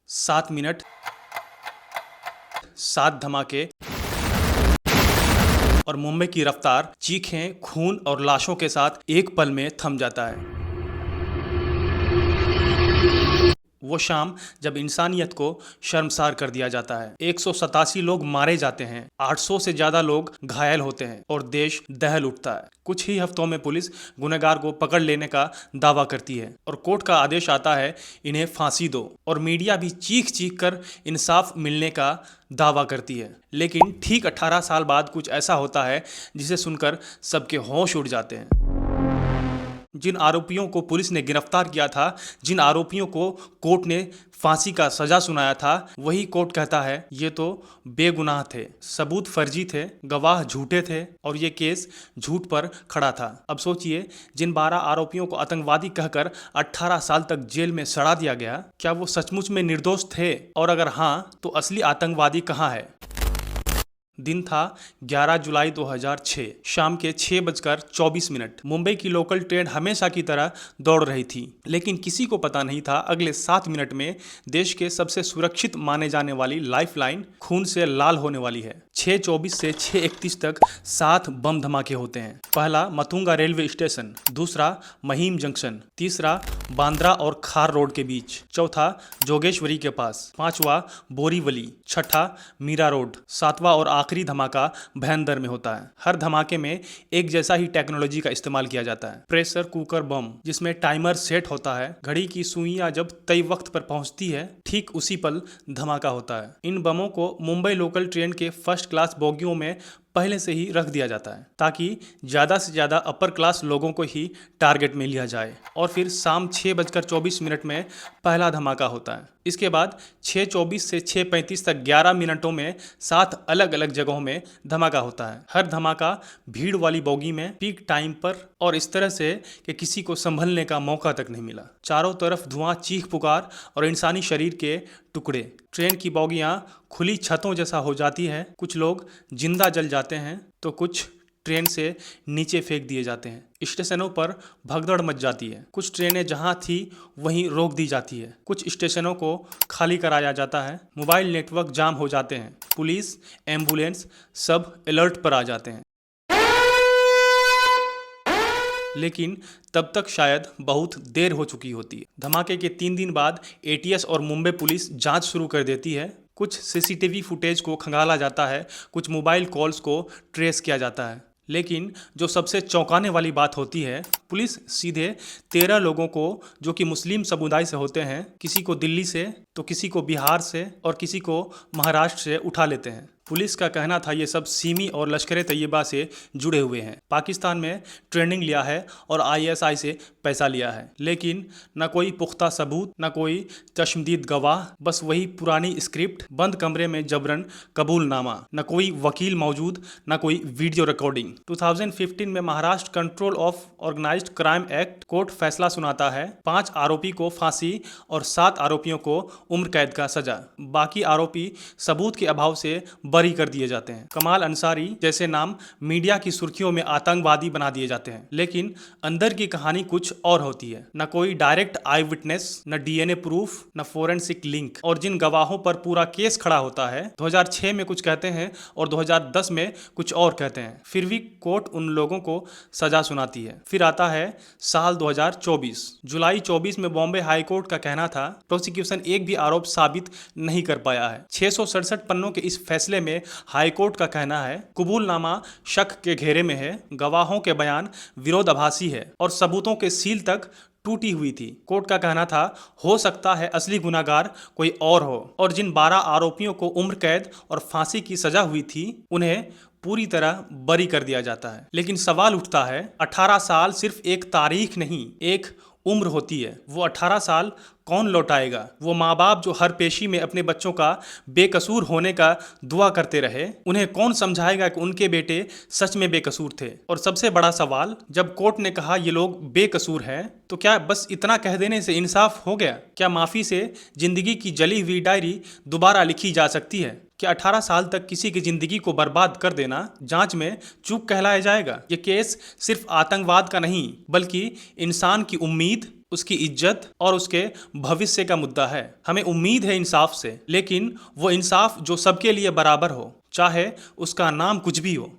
7 minute, 7 धमाके और मुंबई की रफ्तार, चीखें, खून और लाशों के साथ एक पल में थम जाता है। वो शाम जब इंसानियत को शर्मसार कर दिया जाता है। 187 लोग मारे जाते हैं, 800 से ज्यादा लोग घायल होते हैं और देश दहल उठता है। कुछ ही हफ्तों में पुलिस गुनहगार को पकड़ लेने का दावा करती है और कोर्ट का आदेश आता है इन्हें फांसी दो, और मीडिया भी चीख चीख कर इंसाफ मिलने का दावा करती है। लेकिन ठीक 18 साल बाद कुछ ऐसा होता है जिसे सुनकर सबके होश उड़ जाते हैं। जिन आरोपियों को पुलिस ने गिरफ्तार किया था, जिन आरोपियों को कोर्ट ने फांसी का सजा सुनाया था, वही कोर्ट कहता है ये तो बेगुनाह थे, सबूत फर्जी थे, गवाह झूठे थे और ये केस झूठ पर खड़ा था। अब सोचिए, जिन 12 आरोपियों को आतंकवादी कहकर 18 साल तक जेल में सड़ा दिया गया, क्या वो सचमुच में निर्दोष थे? और अगर हाँ, तो असली आतंकवादी कहाँ है? दिन था 11 जुलाई 2006, शाम के 6:24। मुंबई की लोकल ट्रेन हमेशा की तरह दौड़ रही थी, लेकिन किसी को पता नहीं था अगले 7 मिनट में देश के सबसे सुरक्षित माने जाने वाली लाइफलाइन खून से लाल होने वाली है। 6:24 से 6:31 तक 7 बम धमाके होते हैं। पहला मतुंगा रेलवे स्टेशन, दूसरा महिम जंक्शन, तीसरा बांद्रा और खार रोड के बीच, चौथा जोगेश्वरी के पास, पांचवा बोरीवली, छठा मीरा रोड, सातवां और आखिरी धमाका भयंदर में होता है। हर धमाके में एक जैसा ही टेक्नोलॉजी का इस्तेमाल किया जाता है। प्रेशर कुकर बम, जिसमें टाइमर सेट होता है, घड़ी की सुइयां जब तय वक्त पर पहुंचती है, ठीक उसी पल धमाका होता है। इन बमों को मुंबई लोकल ट्रेन के फर्स्ट क्लास बोगियों में पहले से ही रख दिया जाता है ताकि ज़्यादा से ज़्यादा अपर क्लास लोगों को ही टारगेट में लिया जाए। और फिर शाम 6:24 में पहला धमाका होता है। इसके बाद 6:24 से 6:35 तक 11 मिनटों में 7 अलग अलग जगहों में धमाका होता है। हर धमाका भीड़ वाली बोगी में, पीक टाइम पर, और इस तरह से कि किसी को संभलने का मौका तक नहीं मिला। चारों तरफ धुआं, चीख पुकार और इंसानी शरीर के टुकड़े। ट्रेन की बोगियां खुली छतों जैसा हो जाती है। कुछ लोग जिंदा जल जाते हैं तो कुछ ट्रेन से नीचे फेंक दिए जाते हैं। स्टेशनों पर भगदड़ मच जाती है। कुछ ट्रेनें जहां थी वहीं रोक दी जाती है। कुछ स्टेशनों को खाली कराया जाता है। मोबाइल नेटवर्क जाम हो जाते हैं। पुलिस, एम्बुलेंस सब अलर्ट पर आ जाते हैं। लेकिन तब तक शायद बहुत देर हो चुकी होती है। धमाके के 3 दिन बाद एटीएस और मुंबई पुलिस जांच शुरू कर देती है। कुछ सीसीटीवी फुटेज को खंगाला जाता है, कुछ मोबाइल कॉल्स को ट्रेस किया जाता है। लेकिन जो सबसे चौंकाने वाली बात होती है, पुलिस सीधे 13 लोगों को, जो कि मुस्लिम समुदाय से होते हैं, किसी को दिल्ली से, तो किसी को बिहार से और किसी को महाराष्ट्र से उठा लेते हैं। पुलिस का कहना था ये सब सिमी और लश्कर तैयबा से जुड़े हुए हैं, पाकिस्तान में ट्रेनिंग लिया है और आईएसआई से पैसा लिया है। लेकिन न कोई पुख्ता सबूत, न कोई चश्मदीद गवाह, बस वही पुरानी स्क्रिप्ट, बंद कमरे में जबरन कबूलनामा, न कोई वकील मौजूद, न कोई वीडियो रिकॉर्डिंग। 2015 में Maharashtra control of organised crime act court फैसला सुनाता है। 5 आरोपी को फांसी और 7 आरोपियों को उम्र कैद का सजा। बाकी आरोपी सबूत के अभाव से बरी कर दिए जाते हैं। कमाल अंसारी जैसे नाम मीडिया की सुर्खियों में आतंकवादी बना दिए जाते हैं, लेकिन अंदर की कहानी कुछ और होती है। न कोई डायरेक्ट आई विटनेस, न डीएनए प्रूफ, न फोरेंसिक लिंक, और जिन गवाहों पर पूरा केस खड़ा होता है, 2006 में कुछ कहते हैं और 2010 में कुछ और कहते हैं, फिर भी कोर्ट उन लोगों को सजा सुनाती है। फिर आता है साल 2024। जुलाई 24 में बॉम्बे हाई कोर्ट का कहना था प्रोसिक्यूशन एक भी आरोप साबित नहीं कर पाया है। 667 पन्नों के इस फैसले में हाईकोर्ट का कहना है कबूलनामा शक के घेरे में है, गवाहों के बयान विरोधाभासी है और सबूतों के सील तक टूटी हुई थी। कोर्ट का कहना था हो सकता है असली गुनाहगार कोई और हो, और जिन 12 आरोपियों को उम्र कैद और फांसी की सजा हुई थी उन्हें पूरी तरह बरी कर दिया जाता है। लेकिन सवाल उठता है, 18 साल सिर्फ एक तारीख नहीं, एक उम्र होती है। वो 18 साल कौन लौटाएगा? वो माँ बाप जो हर पेशी में अपने बच्चों का बेकसूर होने का दुआ करते रहे, उन्हें कौन समझाएगा कि उनके बेटे सच में बेकसूर थे? और सबसे बड़ा सवाल, जब कोर्ट ने कहा ये लोग बेकसूर हैं, तो क्या बस इतना कह देने से इंसाफ हो गया? क्या माफ़ी से जिंदगी की जली हुई डायरी दोबारा लिखी जा सकती है? क्या 18 साल तक किसी की जिंदगी को बर्बाद कर देना जांच में चूक कहलाया जाएगा? ये केस सिर्फ आतंकवाद का नहीं, बल्कि इंसान की उम्मीद, उसकी इज्जत और उसके भविष्य का मुद्दा है। हमें उम्मीद है इंसाफ से, लेकिन वो इंसाफ जो सबके लिए बराबर हो, चाहे उसका नाम कुछ भी हो।